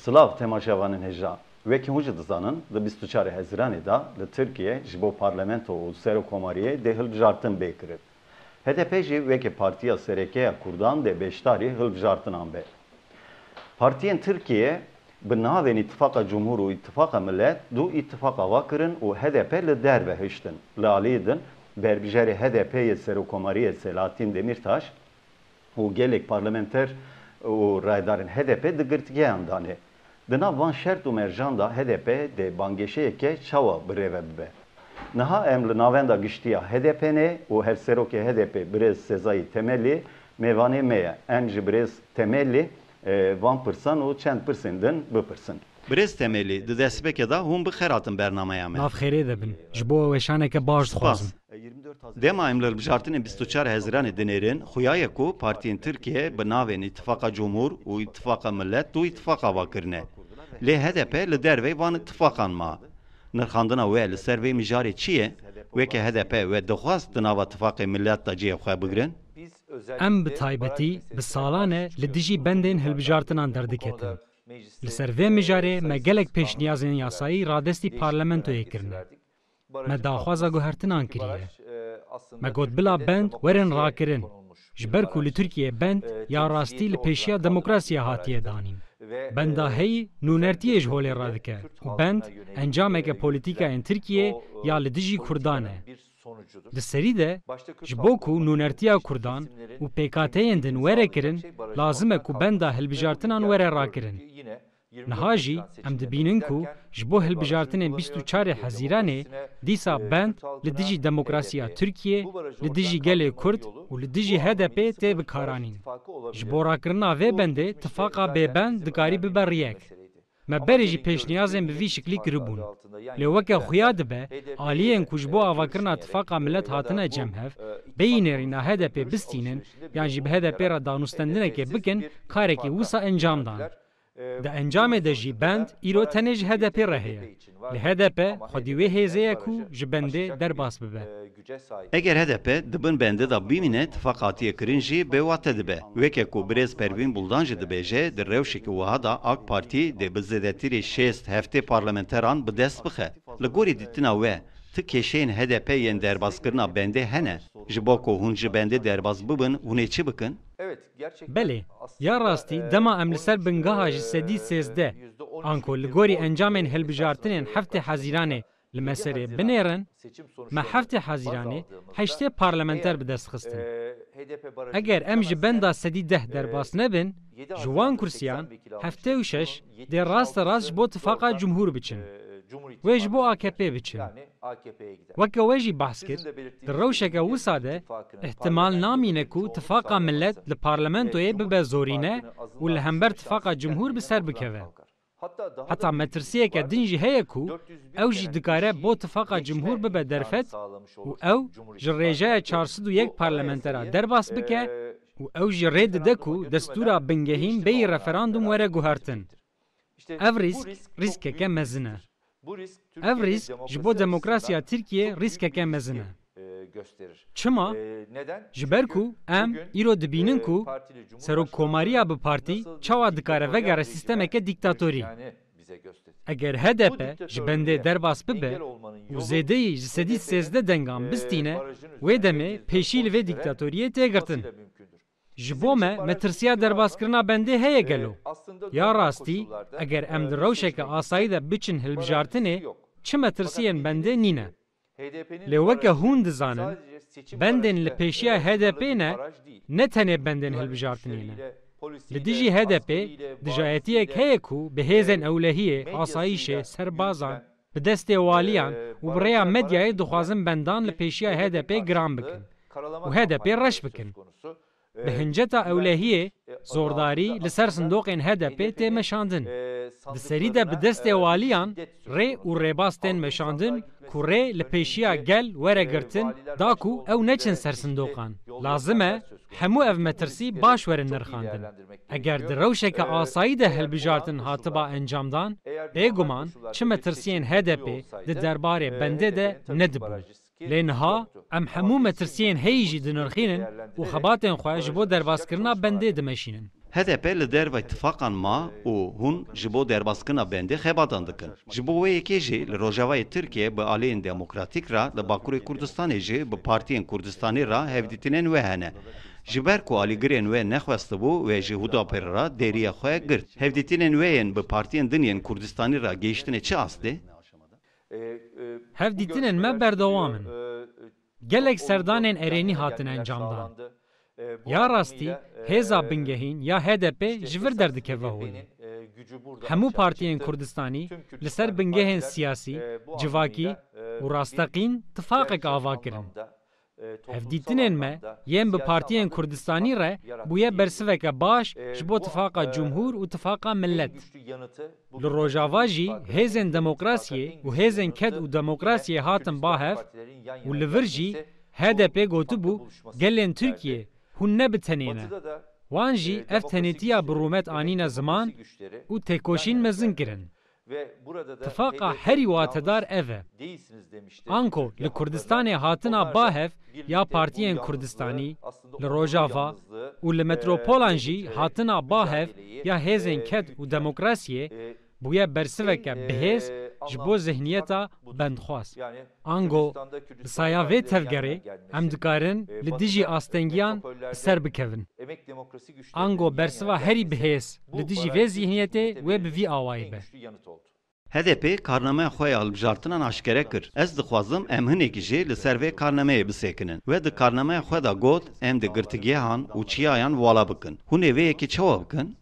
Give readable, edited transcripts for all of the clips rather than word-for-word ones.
Slav temaşevanın heja ve ki hucı dizanın da 24 Haziran'da da Türkiye jibo parlamento u sero komariye de hilbjartın bekirib. HDP ji ve ki partiya serekeya kurdan de beştari hilbjartın ambe. Partiyen Türkiye بناوین اتفاق جمهور و اتفاق ملت دو اتفاق واکرن و HDP ل دربه هشتن لالیدن بربجاری HDP سروکماری سلاطین دمیرتاش و gelek parlamenter و raydarın HDP dıgırtıge andane. Dına van şert u merjanda HDP de bangeşe ke çava brevebbe. Naha emli navenda giştiya HDP ne u her seroke HDP brez sezayı temelli mevane meye enci brez temelli van pırsan o çend pırsındın bu pırsın. Brez temeli de desbeke da hum bi xeratın bernamaya me. Nav xeyre debin. Jbo weşaneke baş dixwazim. Dema emler bijartın 24 Haziran dinerin xuyaya ku partiyen Türkiye bi navên İttifaka Cumhur û İttifaka Millet du ittifaka vakirne. Lê HDP li dervê van ittifakan ma. Nirxandina we li ser vê mijarê çi ye? Weke HDP ve dixwast di nava ittifaqê millet da ciyê xwe bigirin? Em bi taybetî bi salan e li dijî bendên hilbijartinan derdiketin. Li ser vê mijarê me gelek pêşniyazên yasayî radestî parlamentoyê kirine. Me daxwaza guhertinan kiriye. Me got bila bend werin rakirin. Ji ber ku li Tirkiye bend ya rastî li pêşiya demokrasiya hatiye danîn. Benda heyî nûnertiyê ji holê radike û bend encameke polîtîkayên Tirkiye ya li dijî Kurdan e. Di serî de ji bo ku nûnertiya Kurdan û PKK'yên din were kirin, lazim e ku benda hilbijartinan were rakirin. Niha jî em dibînin ku ji bo hilbijartinên 24 Hezîranê dîsa bend li dijî demokrasiya Tirkiye, li dijî gelê Kurd û li dijî HDP tê bikaranîn. Ji bo rakirina vê bendê tifaqa bêbend dikarî bibe riyek. Me berê jî pêşniyazên bi vî şiklî kiribûn. Lê weke xuya dibe aliyên ku ji bo avakirina tifaqa millet hatine cemhev, beyînêrîna HDP bistînin yan jî bi HDP ra danûstendinekê bikin karekê wisa encam dan. Di encamê de jî bend îro tenê ji HDP re heye. Li HDP xwedî wê hêzê ye ku ji bendê derbas bibe. Eger HDP dibin bende da bimîne tifaq hatiye kirin jî bêwate dibe. Weke ku Birêz Pervîn Buldan jî dibêje di rewşekî wiha da AK Partî de bi zêdetirê şêst heftê parlamenteran bi dest bixe. Li gorî dîtina we ti kêşeyên HDP yên derbazkirina bendê hene ji bo ku hûn ji bendê derbas bibin hûn ê çi bikin? Belê, ya rastî dema em li ser bingeha ji sedî sêzde anko li gorî encamên hilbijartinên heftê Hezîranê li me serê binêrin, me heftê Hezîranê heştê parlamenter bi dest xistin. Eger em ji benda sedî deh derbas nebin, ji wan kursiyan heftê û şeş dê rasta rast ji bo tifaqa Cumhur biçin. Wê ji bo AKP biçin. Weke we jî behs kir, di rewşeke wisa de ihtimal namîne ku tifaqa millet li parlamentoyê bibe zorîne û li hember tifaqa Cumhur bi ser bikeve. Heta metirsiyeke din jî heye ku ew jî dikare bo tifaqa Cumhur bibe derfet û ew ji rêjeya 401 parlamentera derbas bike û ew jî rê dide ku destûra bingehîn bêyî referandum were guhertin. Ev rîskeke mezin e. Ev rîsk ji bo demokrasiya Tirkiye rîskeke mezin e. Çima? Ji ber ku em îro dibînin ku serokkomariya bi partî çawa dikare vegere sistemeke dîktatorî. Eger HDP ji bendê derbas bibe û zêdeyî ji sedî sêzde dengan bistîne, wê demê pêşî li vê dîktatoriyê tê girtin. Ji bo me metirsiya derbaskirina bendê heye gelo. Ya rastî, eger em di rewşeke asayî de biçin hilbijartinê, çi metirsiyên bendê nîne. Lê weke hûn dizanin, bendên li pêşiya HDP ne tenê bendên hilbijartinê ne. Li dijî HDP dijayetiyek heye ku bi hêzên ewlehiyê, asayîşê, serbazan, bi destê waliyan û bi rêya medyayê dixwazin bendan li pêşiya HDP giran bikin û HDP reş bikin. Bi hinceta ewlehiyê zordarî li ser sindoqên HDP tê meşandin. Di serî de bi destê waliyan rê û rêbaz tên meşandin ku rê li pêşiya gel were girtin da ku ew neçin ser sindoqan. Lazim e hemû ev metirsî baş werin nirxandin. Eger di rewşeke asayî de hilbijartin hatiba encamdan, bêguman çi metirsiyên HDP di derbarê bendê de nedibûn. Lê niha em hemû metirsiyên heyî jî dinirxînin û xebatên xwe ji bo derbazkirina bendê dimeşînin. HDP li derve ittifaqan ma û hûn ji bo derbaskirina bendê xebatan dikin. Ji bo wê yekê jî li Rojavayê Tirkiye bi aliyên demokratîk ra li Bakurê Kurdistanê jî bi partiyên Kurdistanî ra hevdîtinên wê hene. Ji ber ku alîgirên wê nexwestibû wê ji Hudapêr ra dêriya xwe girt. Hevdîtinên wê yên bi partiyên diniyên Kurdistanî ra gehiştinê çi astê? Hevdîtinên me berdewam in. Gelek serdanên erênî hatin encamdan. Ya rastî, hêza bingehîn ya HDP ji vir derdikeve holê. Hemû partiyên Kurdistanî li ser bingehên siyasî, civakî û rastaqîn tifaqek ava kirin. Hevdîtinên me yên bi partiyên Kurdistanî re bûye bersiveke baş ji bo tifaqa Cumhur û tifaqa millet. Li Rojava jî hêzên demokrasiyê û hêzên ket û demokrasiyê hatin bahev û li vir jî HDP gotibû gelên Tirkiye hûn ne bi tenê ne. Wan jî ev tenêtiya bi rûmet anîne ziman û têkoşîn mezin kirin. Tifaqa herî watedar ev e. Anko li Kurdistanê hatina bahev ya partiyên Kurdistanî, li Rojava û li metropolan jî hatina bahev ya hêzên ket û demokrasiyê bûye bersiveke bihêz ji bo zihniyeta bendxwaz. Ango, li saya vê tevgerê em dikarin li dijî astengiyan bi ser bikevin. Ango bersiva herî bihêz li dijî vê zihniyetê wê bi vî awayî be. HDP karnameya xwe ya hilbijartinan aşkere kir. Ez dixwazim em hinekî jî li ser vê karnameyê bisekinin. Wê di karnameya xwe da got em di girtigehan û çiyayan wala bikin. Hûn ê vê yekê çawa bikin?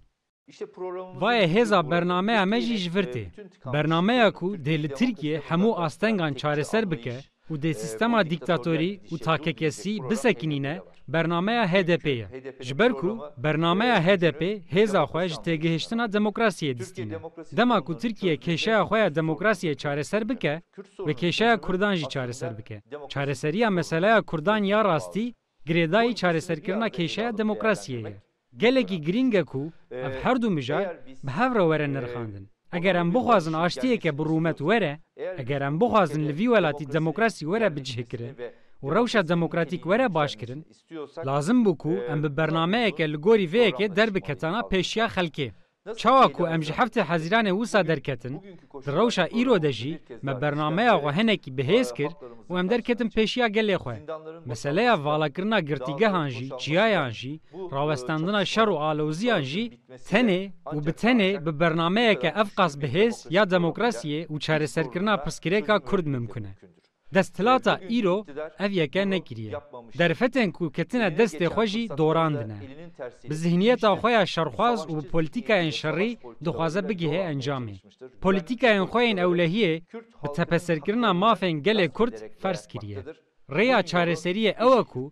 Vayê hêza bernameya me jî ji vir tê. Bernameya ku dê li Tirkiye hemû astengan çareser bike û dê sîstema dîktatorî û takekesî bisekînîne bernameya HDP ye. Ji ber ku bernameya HDP hêza xwe ji têgihiştina demokrasiyê distîne. Dema ku Tirkiye kêşeya xwe ya demokrasiyê çareser bike ve kêşeya Kurdan jî çareser bike. Çareseriya meseleya Kurdan ya rastî girêdayî çareserkirina kêşeya demokrasiyê ye. Gelekî girîng e ku ev her du mijar bi hev re were nirxandin. Eger em bixwazin aştiyeke bi rûmet were, eger em bixwazin li vî welatî demokrasî were bicihkirin û rewşa demokratîk were baş kirin, lazim bû ku em bi bernameyeke li gorî vê yekê derbiketana pêşiya xelkê. Çawa ku em ji heftê hezîranê wisa derketin, di rewşa îro de jî me bernameya xwe hinekî bihêz kir û em derketin pêşiya gelê xwe. Meseleya valakirina girtîgehan jî, çiyayan jî, rawestandina şer û aloziyan jî tenê û bi tenê bi bernameyeke evqas bihêz ya demokrasiyê û çareserkirina pirsgirêka Kurd mimkün e. Desthilata îro ev yeke nekiriye. Derfetên ku ketine destê xwe jî dorandine. Bi zihniyeta xwe ya şerxwaz û bi polîtîkayên şerî dixwaze bigihê encamê. Polîtîkayên xwe yên ewlehiyê bi tepeserkirina mafên gelê Kurd ferz kiriye. Rêya çareseriyê ew e ku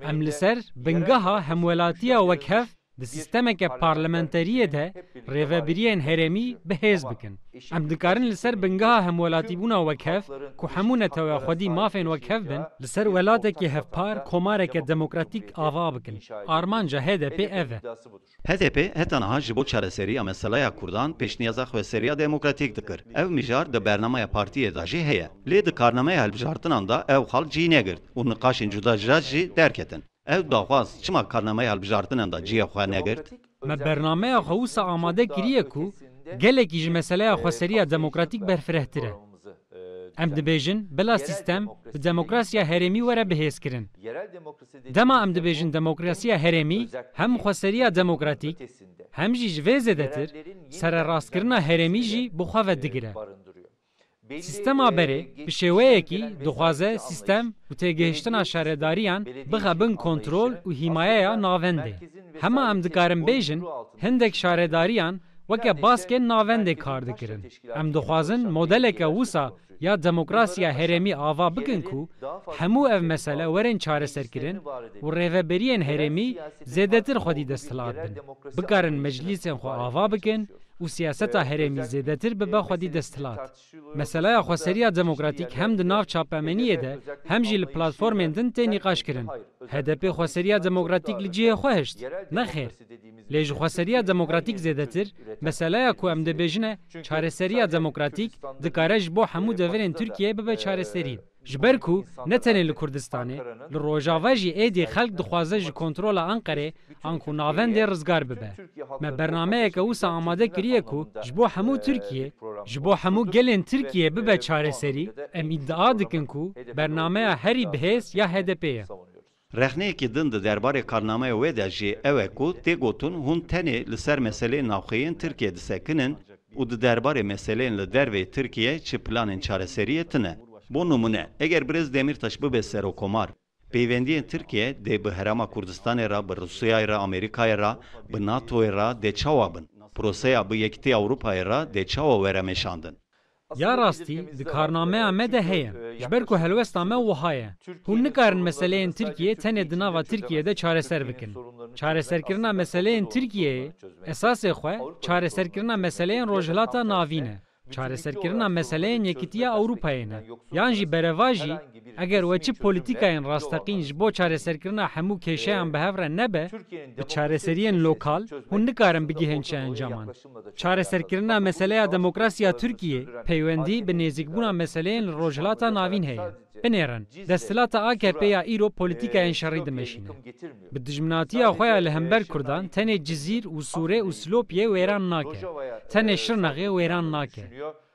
em li ser bingeha hemwelatiya wekhev di sîstemeke parlamenteriyê de rêvebiriyên herêmî bihêz bikin. Em dikarin li ser bingeha hemwelatîbûna wekhev ku hemû netewe xwedî mafên wekhev bin li ser welatekî hevpar komareke demokratîk ava bikin. Armanca HDP ev e. HDP hetanaha ji bo çareseriya meseleya Kurdan pêşniyaza xweseriya demokratîk dikir. Ev mijar di bernameya partiyê da jî heye. Lê di karnameya hilbijartinan da ew xal cî negirt û niqaşên cuda jî derketin. Ev daxwaz çima karnameya hilbijartinan da ciyê xwe negirt? Me bernameya xwe wisa amade kiriye ku gelekî ji meseleya xweseriya demokratîk berfirehtir e. Em dibêjin bila sîstem bi demokrasiya herêmî were bihêz kirin. Dema em dibêjin demokrasiya herêmî hem xweseriya demokratîk hem jî ji vê zêdetir sererastkirina herêmî jî bi xwe ve digire. Sîstema berê bi şêweyekî dixwaze sîstem û têgihiştina şaredariyan bixebin kontrol û hîmayeya navendê. Hema em dikarin bêjin hindek şaredariyan weke baskên navendê kar dikirin. Em dixwazin modeleke wisa ya demokrasiya herêmî ava bikin ku hemû ev mesele werin çareserkirin û rêveberiyên herêmî zêdetir xwedî desthilat bin. Bikarin meclîsên xwe ava bikin û siyaseta herêmî zêdetir bibe xwedî desthilat. Meseleya xweseriya demokratîk hem di nav çapemeniyê de hem jî li platformên din tê nîqaş kirin. HDP xweseriya demokratîk li cihê xwe hişt. Nexêr. Lê ji xweseriya demokratîk zêdetir, meseleya ku em dibêjin e çareseriya demokratîk dikare ji bo hemû deverên Tirkiyeyê bibe çareserî. جبر کو نتنه ل کردستانه ل روجاوا جی ایدی خلق دخوازه جی کنترول انقره انکو ناوند رزگار ببه ما برنامه که اوسا آماده کریه کو جبو همو ترکیه جبو همو گلین ترکیه ببه چاره سری ام ادعا دکن کو برنامه هری بهیس یا HDP'ye. Rexneyekî din di derbarê karnameyê wê de jî ew e ku tê gotin hûn tenê li ser meseleyên navxeyên Tirkiye disekinin û di derbarê meseleyên li dervê Tirkiye çi planên çareseriyê tune. Bo numune, eger Birêz Demirtaş bibe serokkomar, peywendiyên Tirkiye dê bi Herêma Kurdistanê re, bi Rûsyayê re, Amerîkayê re, bi NATOyê re dê çawa bin. Proseya bi Yekîtiya Ewropayê re dê çawa were meşandin. یا راستی د کارنامه آمه ده هیه جبر کو هلوست آمه و هایه هون نکارن مسئله این ترکیه تنه دناوا ترکیه ده چاره سر بکن چاره سر کرنا مسئله این ترکیه اساس خواه چاره سر کرنا مسئله این روجلاتا ناوینه چاره سر کرنا مسئله این یکیتیا اوروپایه نه یان جی برواجی اگر وچی پولیتیکا این راستقین جبو چاره سر کرنا همو کشه هم به هفره نبه به چاره سرین لوکال هون نکارن بگی هنچه انجامان چاره سر کرنا مسئله دموکراسیا ترکیه پیوندی به نزیکبونا مسئله این روجلاتا ناوین هیه بنیرن دستلات AKP یا ایرو پولیتیکا این شری دمشینه به دجمناتی آخویا لهمبر کردان تنه جزیر و سوره و سلوپیه ویران ناکه تنه شرنغه ویران ناکه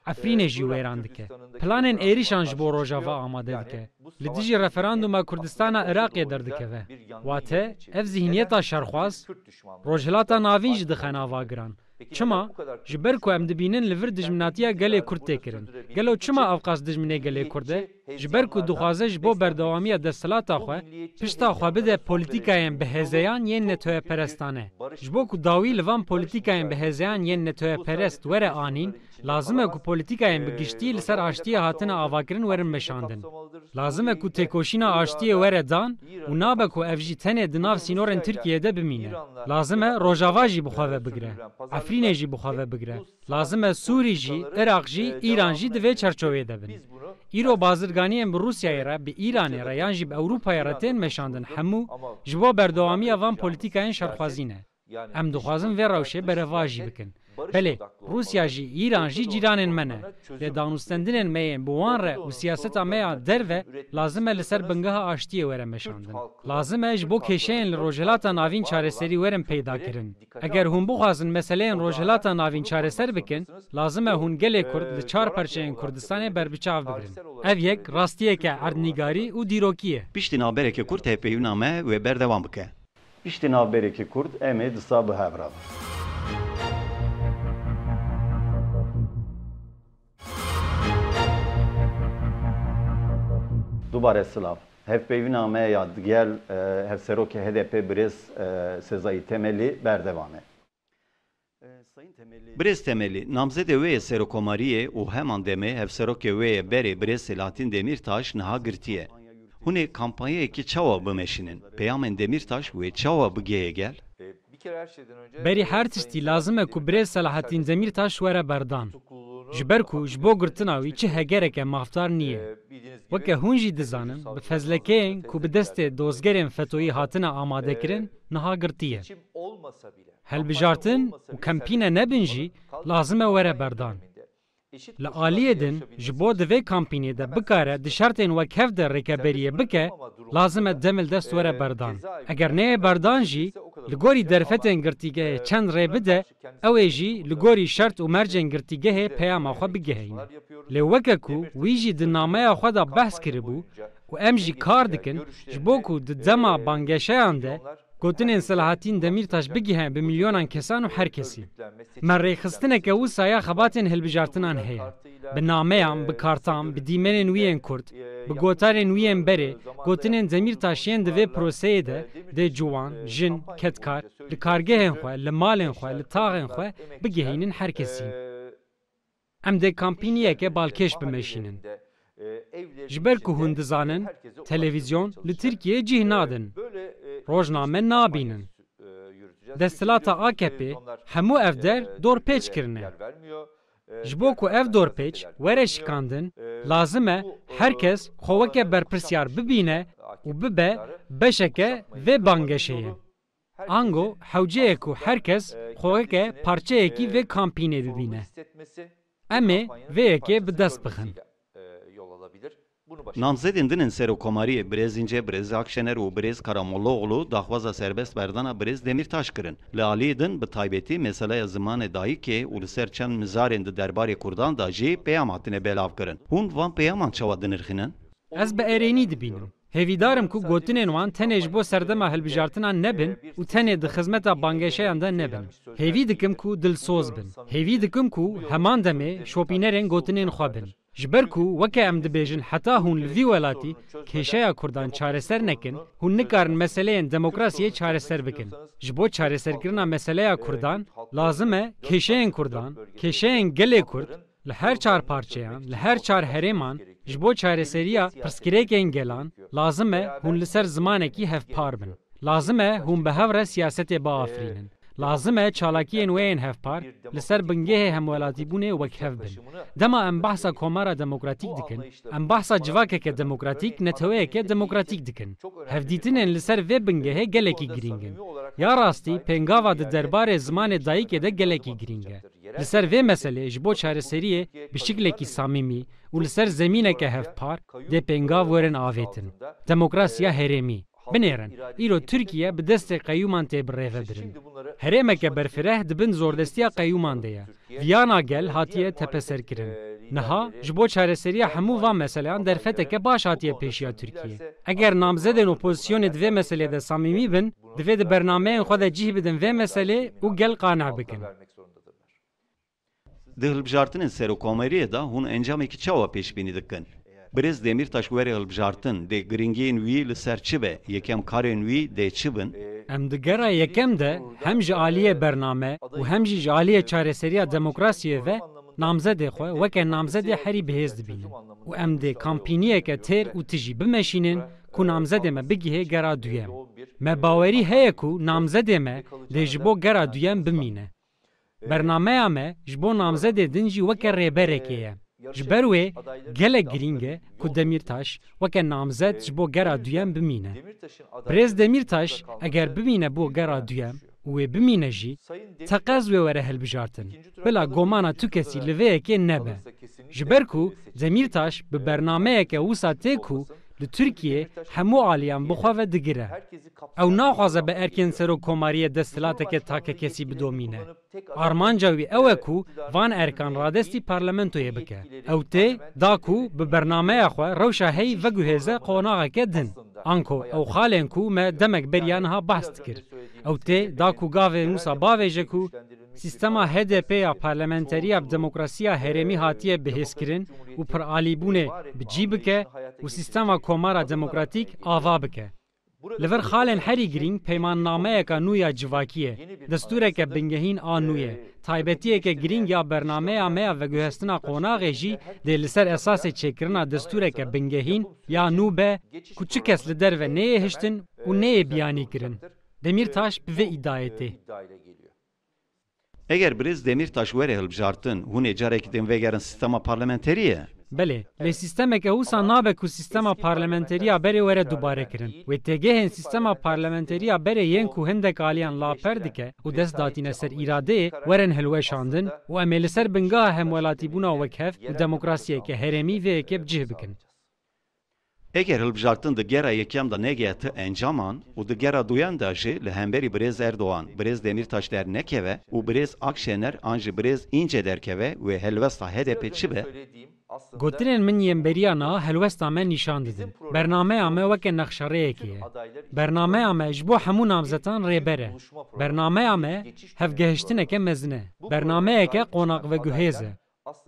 افرین جی ویران دکه پلانن ایریشان جبو روجاوا آماده دکه لدیجی رفراندوما کردستان عراقی دردکه و واته اف ذهنیتا شرخواز روجلاتا ناوین جی دخنا واگران چما جبر کو ام دبینن لور دجمناتیا گله کورد تکرن گلو چما افقاس دجمنه گله کورده جبر کو دخوازه جبو بردوامی دستلات خو پشتا خو بده پولیتیکاین بهزیان ین نتوی پرستانه جبو کو داوی لوان پولیتیکاین بهزیان ین نتوی پرست وره آنین لازمه کو پولیتیکاین بگشتی لسر آشتی هاتنه آواگرن ورن مشاندن لازمه کو تکوشینا آشتی وره دان و نابه کو افجی تنه دناف سینورن ترکیه ده بمینه لازمه روجاوا جی بخواه بگره افرین جی بخواه بگره لازمه سوری جی عراق جی ایران جی دوی چرچوه ده بن ایرو بازرگانی ام روسیای را به ایران را یان جی به اروپای را تن مشاندن همو جبو بردوامی وان پولیتیکاین شرخوازینه ام دخوازن و روشه برواجی بکن بله روسیا جی ایران جی جیرانن منه ل دانوستندنن مین بوان ر و سیاست امیا درو لازمه لسر بنگاه آشتی وره مشاندن لازمه جبو کشین روجلاتا ناوین چاره سری ورن پیدا کرن اگر هم بخوازن مسئله روجلاتا ناوین چاره سر بکن لازمه هون گله کرد ل چار پرچه کردستان بربچاو بگیرن اف یک راستیه که اردنیگاری و دیروکیه Piştî navbereke Kurd hepeyûna me wê berdewam bike. Piştî navbereke Kurd em ê disa bihevra. Dubare silav. Hevpeyûna me ya digel hevserokê HDP Birêz Sezayî Temelî berdewam e. Birêz Temelî, namzedê wê yê serokkomariyê û heman demê hevserokê wê yê berê Birêz Selahattin Demirtaş niha girtiye. Hûn ê kampanyayekî çawa bimeşînin? Peyamên Demirtaş wê çawa bigihê gel? بری هر تشتی لازمه کو برێز سەلاحەتین دەمیرتاش وەرە بەردان ji ber ku ji bo girtinawî çi hegereke mafdar niye weke hûn jî dizanin bi fezlekeyên ku bi destê dozgerên FETÖ'yî hatine amadekirin niha girtiye helbijartin û kempîne nebin jî lazim e were berdan li aliyê din ji bo di vê kampînê de bikare di şertên wek hev de rêkeberiye bike lazim e demil dest were berdan eger neyê berdan jî li gorî derfetên girtîgehê çend rê bide ew ê jî li gorî şert û mercên girtîgehê peyama xwe bigiheyne lê weke ku wî jî di nameya xwe de behs kiribû û em jî kar dikin ji bo ku di dema bangeşeyan de gotinên Selahattin Demirtaş bigihe bi milyonan kesan û her kesî me rêxistineke wisa ya xebatên hilbijartinan heye bi nameyan bi kartan bi dîmenên wî yên Kurd bi gotarên wî yên berê gotinên Demirtaş yên di vê proseyê de dê ciwan, jin, ketkar li kargehên xwe, li malên xwe, li taxên xwe bigihînin her kesî em dê kampîniyeke balkêş bimeşînin ji ber ku hûn dizanin televîzyon li Tirkiye cih nadin rojname nabînin destilata AKP hemû ev der dorpêç kirine ji bo ku ev dorpêç were şikandin lazim e herkes xwe weke berpirsyar bibîne û bibe beşeke vê bangeşeyê ango hewceyê ku herkes xwe weke parçeyekî vê kampînê bibîne em ê vê yekê bi dest bixin Namzedên din Serokkomariyê Birêz Birêz Akşener û Birêz Karamollaoğlu daxwaza serbest berdana Birêz Demirtaş kirin. Li aliyê din bi taybetî meseleya zimanê dayîkê û li ser çend mizarên di derbarê Kurdan da jî peyam hatine belav kirin. Hûn van peyaman çawa dinirxînin? Ez bi erênî dibînim. Hêvîdarim ku gotinên wan tenê ji bo serdema hilbijartinan nebin û tenê di xizmeta bangeşeyan de nebin. Hêvî dikim ku dilsoz bin. Hêvî dikim ku heman demê şopînerên gotinên xwe bin. Ji ber ku weke em dibêjin heta hûn li vî welatî kêşeya Kurdan çareser nekin, hûn nikarin meseleyên demokrasiyê çareser bikin. Ji bo çareserkirina meseleya Kurdan, lazim e kêşeyên Kurdan, kêşeyên gelê Kurd, li her çar parçeyan, li her çar herêman, ji bo çareseriya pirsgirêkên gelan, lazim e hûn li ser zimanekî hevpar bin. Lazim e hûn bi hev re siyasetê biafirînin. Lazim e çalakiyên wê yên hevpar li ser bingehê hemwelatîbûnê wekhev bin. Dema em behsa komara demokratîk dikin, em behsa civakeke demokratîk neteweyeke demokratîk dikin. Hevdîtinên li ser vê bingehê gelekî girîng in. Ya rastî pêngava di derbarê zimanê dayîkê de gelekî girîng e. Li ser vê meselê ji bo çareseriyê bi şiklekî samîmî û li ser zemîneke hevpar dê pêngav werin avêtin. Demokrasiya herêmî. Binêrin, îro Tirkiye bi destê qeyûman tê birêvebirin. Herêmeke berfireh dibin zordestiya qeyûman de ye. Viyana gel hatiye tepeserkirin. Niha, ji bo çareseriya hemû van meseleyan derfeteke baş hatiye pêşiya Tirkiye. Eger namzedên opozisyonê di vê meselê de samîmî bin, divê di bernameyên xwe de cih bidin vê meselê û gel qane bikin. Di hilbijartinên Serokkomariyê da hûn encamekî çawa pêşbînî dikin? Birêz Demirtaş werê hilbijartin dê giringiyên wî li ser çi be, yekem karên wî dê çi bin? Em di gera yekem de hem ji aliyê bername û hem jî ji aliyê çareseriya demokrasiyê ve namzedê xwe weke namzedê herî bihêz dibînin. û em dê kampîniyeke têr û tijî bimeşînin ku namzedê me bigihê gera duyem. Me bawerî heye ku namzedê me dê ji bo gera duyem bimîne. Bernameya me ji bo namzedê din jî weke rêberekê ye. Ji ber wê gelek girîng e ku Demirtaş weke namzed ji bo gera duyem bimîne. Birêz Demirtaş eger bimîne bo gera duyem û wê bimîne jî, teqez wê were hilbijartin. Bila gomana tu kesî li vê yekê nebe. Ji ber ku Demirtaş bi bernameyeke wisa tê ku li Tirkiye hemû aliyan bi xwe ve digire. Ew naxwaze bi erkên Serokkomariyê desthilateke takekesî bidomîne. Armanca wî ew e ku van erkan radestî parlamentoyê bike. Ew tê da ku bi bernameya xwe rewşa hey veguhêze qonaxeke din. Anko ew xalên ku me demek beriya niha behs dikir. Ew tê da ku gavê Musa bavêje ku Sistema HDP ya parlamenteriya demokrasiya herêmî hatiye bihêzkirin û piralîbûnê bi cî bike û sistema komara demokratîk ava bike. Li vir xalên herî girîng peymannameyeka nû ya civakî ye, destûreke bingehîn a nû ye, taybetiyeke girîng ya bernameya me ya veguhestina qonaxê jî dê li ser esasê çêkirina destûreke bingehîn ya nû be ku çi kes li derve neyê hiştin û neyê biyanî kirin. Demirtaş bi vê îddiayê tê. Eger Birêz Demirtaş werê hilbijartin, hûn ê carekî din vegerin sistema parlamenterî? Belê, lê sistemeke wisa nabe ku sistema parlamenteriya berê were dubare kirin. Wê têgehên sistema parlamenteriya berê yên ku hindek aliyan laper dike û dest datîne ser îradeyê werin hilweşandin û em ê li ser bingeha hemwelatîbûna wekhev û demokrasiyeke herêmî vê yekê cih bikin. Eger hilbijartin di gera yekem da negehti encaman û di gera duyan da jî li hemberî Birêz Erdoğan, Birêz Demirtaş dernekeve û Birêz Akşener an ji Birêz İnce derkeve wê helwesta HDP çi be? Gotinên min yên beriya niha helwesta me nîşan didin. Bernameya me weke nexşareyekê ye. Bernameya me ji bo hemû namzetan rêber e. Bernameya me hevgehiştineke mezin e. Bernameyeke qonaqveguhêz e.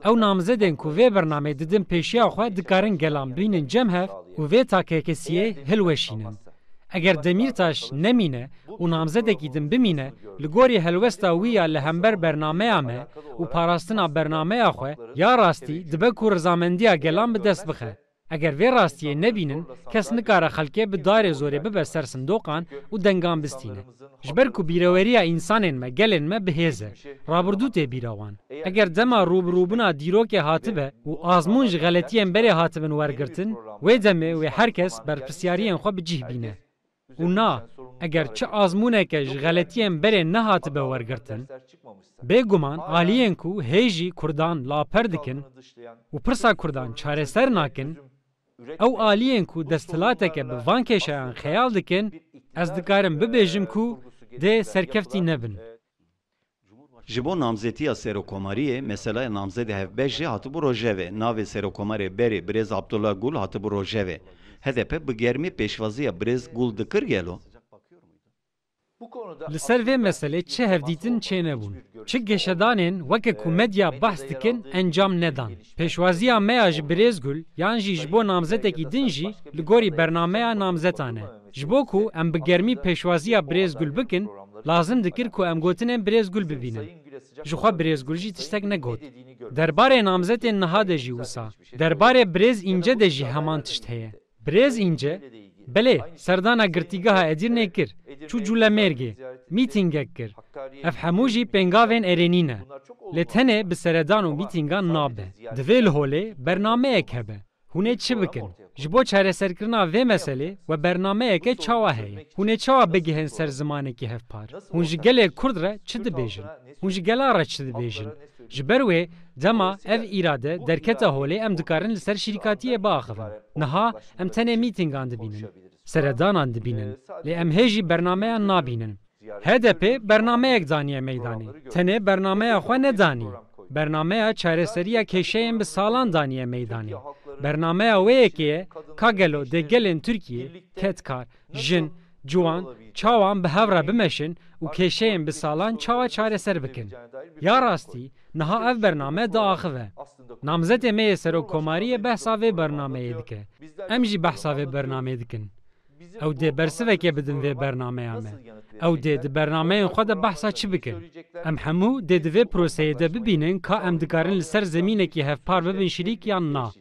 Ew namzedên ku vê bernamê didin pêşiya xwe dikarin gelan bînin cemhev û vê takekesiyê hilweşînin. Eger Demirtaş nemîne û namzedekî din bimîne, li gorî helwesta wî ya li hember bernameya me û parastina bernameya xwe, ya rastî dibe ku rizamendiya gelan bi dest bixe. Eger vê rastiyê nebînin, kes nikare xelkê bi darê zorê bibe ser sindoqan û dengan bistîne. Ji ber ku bîreweriya însanên me gelên me bihêz e, rabirdû tê bîra wan. Eger dema rûbirûbûna dîrokê hatibe û azmûn ji xeletiyên berê hatibin wergirtin, wê demê wê herkes berpirsiyariyên xwe bi cih bîne. û na, eger çi azmûneke ji xeletiyên berê nehatibe wergirtin, bêguman aliyên ku hê jî Kurdan laper dikin û pirsa Kurdan çareser nakin, ئەو ئالیên ku desthilateke bi van kêşeyan xeyal dikin, ez dikarim bibêjim ku dê serkeftî nebin. Ji bo namzetiya Serokomariyê, meselaya namzedê hevbêj jî hatibû rojevê. Navê Serokomarê Berê Birêz Abdullah Gul hatibû rojevê. HDP bi germî pêşwaziya Birêz Gul dikir gelo? Li ser vê meselê çi hevdîtin çê nebûn. Çi geşedanên weke ku medya behs dikin encam nedan. Pêşwaziya me ya ji Birêzgul yan jî ji bo namzetekî din jî li gorî bernameya namzetan e. Ji bo ku em bi germî pêşwaziya Birêzgul bikin, lazim dikir ku em gotinên Birêzgul bibînin. Ji xwe Birêzgul jî tiştek negot. Derbarê namzetên niha de jî wisa. Derbarê Birêz înce de jî heman tişt heye. Birêz înce belê serdana girtîgeha Edirnê kir, çû Culemêrgê, mîtîngek kir. Ev hemû jî pêngavên erênî ne. Lê tenê bi seredan û mîtîngan nabe. Divê li holê bernameyek hebe. Hûn ê çi bikin? Ji bo çareserkirina vê meselê we bernameyeke çawa heye. Hûn ê çawa bigihin ser zimanekî hevpar. Hûn ji gelê Kurd re çi dibêjin? Hûn ji gela re çi dibêjin? Ji ber wê dema ev îrade derketa holê em dikarin li ser şîrkatiyê biaxivin. Niha em tenê mîtîngan dibînin. Seredanan dibînin. Lê em hê jî bernameyan nabînin. HDP bernameyek zaniye meydanê. Tenê bernameya xwe nedanî. Bernameya çareseriya kêşeyên bi salan daniye meydanê. Bernameya wê yekê ye ka gelo dê gelên Tirkiye, ketkar, jin, ciwan, çawan bi hev re bimeşin û kêşeyên bi salan çawa çareser bikin. Ya rastî, niha ev bername diaxive. Namzetê me yê Serokomariyê behsa vê bernameyê dike. Em jî behsa vê bernamê dikin. Ew dê bersivekê bidin vê bernameya me. Ew dê di bernameyên xwe de behsa çi bikin? Em hemû dê di vê proseyê de bibînin ka em dikarin li ser zemînekî hevpar bibin şirîk yan na.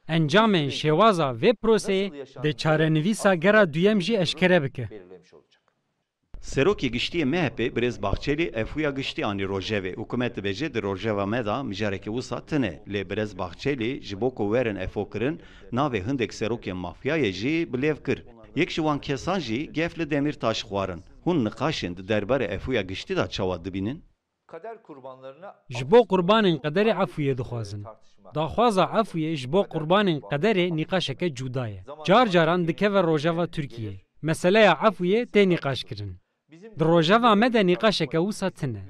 Encamên şêwaza vê proseyê dê çarenivîsa gera duyem jî eşkere bike. Serokê Giştiyê MHP Birêz Baxçelî efuya giştî anî rojevê. Hikûmet dibêje di rojeva me da mijarekî wisa tune. Lê Birêz Baxçelî ji bo ku werin efokirin navê hindek serokên mafyayê jî bilêv kir. Yek ji wan kesan jî gef li Demirtaş xwarin. Hûn niqaşên di derbarê efuya giştî da çawa dibînin? Ji bo qurbanên qederê efûyê dixwazin. Daxwaza efûyê ji bo qurbanên qederê nîqaşeke cuda ye. Car caran dikeve rojeva Tirkiyê. Meseleya efûyê tê nîqaşkirin. Di rojeva me de nîqaşeke wisa tune.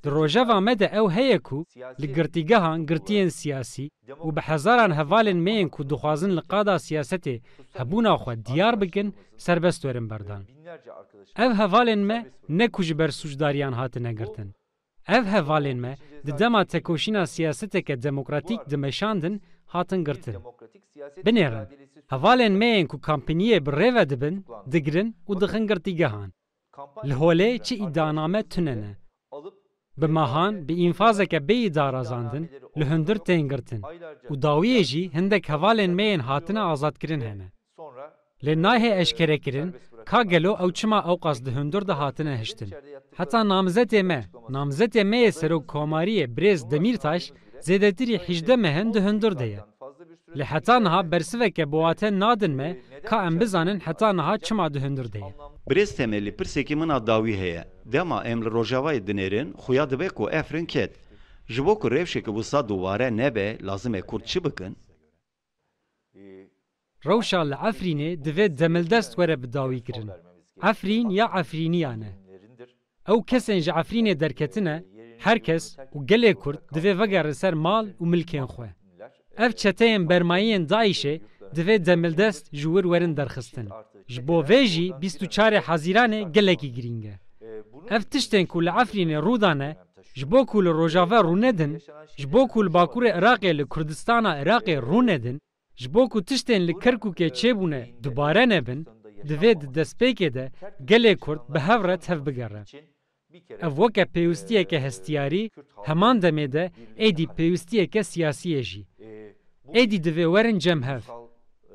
Di rojeva me de ew heye ku li girtîgehan girtiyên siyasî û bi hezaran hevalên me yên ku dixwazin li qada siyasetê hebûna xwe diyar bikin serbest werin berdan. Ev hevalên me ne ku ji ber sûcdariyan hatine girtin. Ev hevalên me di dema tekoşîna siyaseteke demokratîk dimeşandin hatin girtin. Binêrin, hevalên me yên ku kampanyayê bi rêve dibin, digirin û dixin girtîgehan. Li holê çi îddianame tune ne. Bi mehan bi înfazeke bêyî darazandin, li hundir tên girtin. û dawiyê jî hindek hevalên me yên hatine azadkirin hene. Lê nahê eşkerekirin, ka gelo ew çima ew qas di hundir de hatine hiştin. Heta namzetê me yê Serokomariyê Birêz Demirtaş zêdetirî 18 mehin di hundir de ye. Lê heta niha bersiveke biwate nadin me ka em bizanin heta niha çima di hundir de ye. Birêz temelî pirsekî min a dawî heye. Dema em li rojavayê dinêrin, xuya dibe ku efrin ket. Ji bo ku rewşekî wisa dubare nebe, lazim e Kurd çi bikin? Rewşa li Efrînê divê demildest were bi dawî kirin. Efrîn ya Efrîniyan e. Ew kesên ji Efrînê derketine, herkes û gelê Kurd divê vegerin ser mal û milkên xwe. Ev çeteyên bermayiyên Daişê divê demildest ji wir werin derxistin. Ji bo vê jî 24 Hezîranê gelekî girîng e. Ev tiştên ku li Efrînê rûdane, ji bo ku li Rojava rûnedin, ji bo ku li Bakurê Iraqê li Kurdistana Iraqê rûnedin, ji bo ku tiştên li Kirkûkê çêbûne dubare nebin, divê di destpêkê de gelê Kurd bi hev re tev bigere. Ev weke pêwîstiyeke hestiyarî, heman demê de êdî pêwîstiyeke siyasî jî. Êdî divê werin cem hev.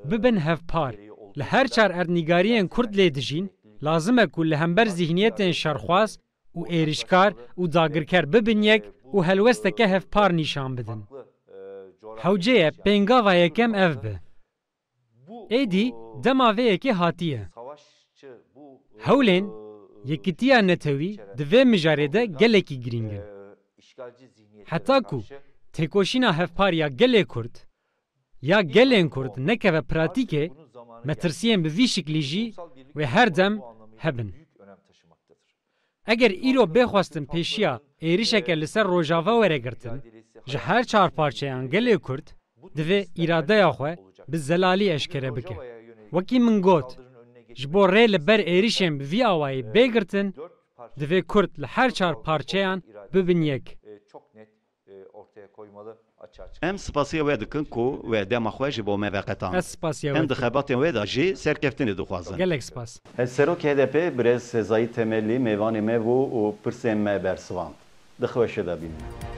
Bibin hevpar. Li her çar erdnîgariyên Kurd lê dijîn, lazim e ku li hember zihniyetên şerxwaz û êrişkar û dagirker bibin yek û helwesteke hevpar nîşan bidin. Hewceyê pêngava yekem ev bi. Êdî dema vê yekê hatiye. Hewlên yekîtiya netewî di vê mijarê de gelekî girîng in. Heta ku têkoşîna hevpariya gelê Kurd, ya gelên Kurd nekeve pratîkê metirsiyên bi vî şiklî jî wê her dem hebin. Eger îro bêxwastin pêşiya êrişeke li ser Rojava weregirtin, ji her çar parçeyan gelê Kurd divê îradeya xwe bi zelalî eşkere bike. Wekî min got, ji bo rê li ber êrişên bi vî awayî bêgirtin, divê Kurd li her çar parçeyan bibin yek. Em spasiya wê dikin ku wê dema xwe ji bo me veqetan. Ez spasiya Em wê di dikim. xebatên wê da jî serkeftinê dixwazin. Gelek spas. Serokê HDP Birêz Sezayî Temellî mêvanê me bû û pirsên me bersivand. Dixweşe de bînin.